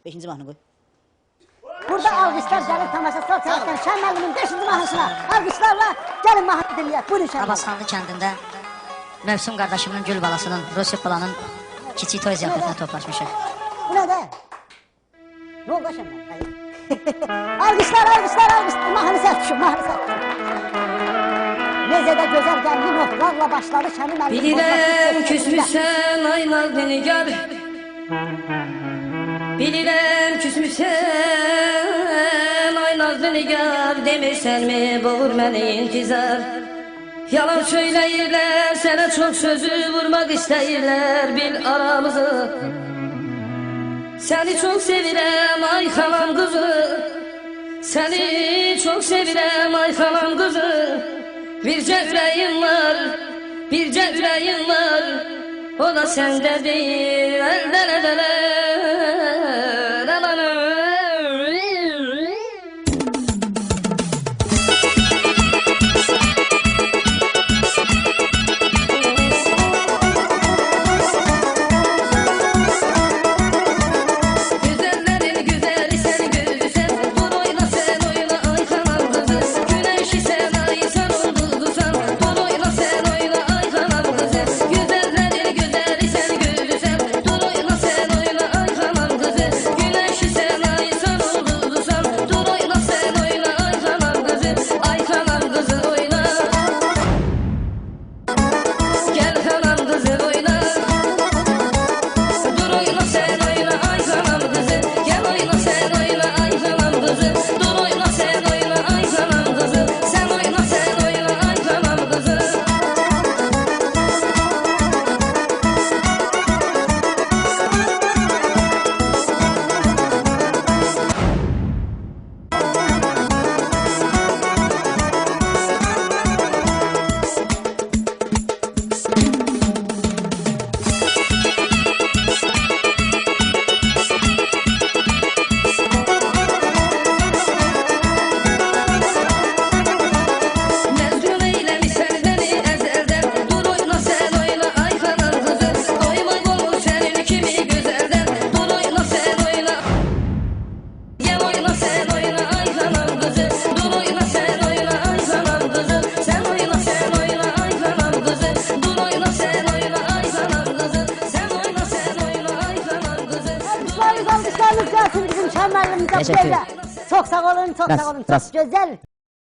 5-ci mahnı qoy. Burada alqışlar gəlir tamaşasal çalışkan Şən müəllimin 5-ci mahnısına. Alqışlarla gəlin mahnı dinləyək. Buyurun Şən müəllim. Abbasxanlı kəndində Mövsüm qardaşımın Gül balasının, Rusif balanın kiçik toy ziyafətinə toplaşmışıq. Bu nədir? Ne oldu Şən müəllim? Alqışlar, alqışlar, alqışlar. Mahnı səhv düşün, mahnı səhv düşün. Necə də gözəl gəldi notlarla başladı Şəni müəllim. Bilirəm küsmüsən aylar nigar. Bilirəm küsmüsən aylar nigar. Demirsən mi boğur məni intizar. Yalan söyləyirlər, sənə çox sözü vurmaq istəyirlər, bil aramızı. Səni çox sevirəm ay xalam qızı. Səni çox sevirəm ay xalam qızı. Bircə ürəyim var, bircə ürəyim var. O da səndədir, Alqışlarınız gəlsin bizim Şən müəllimimizə. Təşəkkür. Çox sağ olun, çox sağ olun. Çox gözəl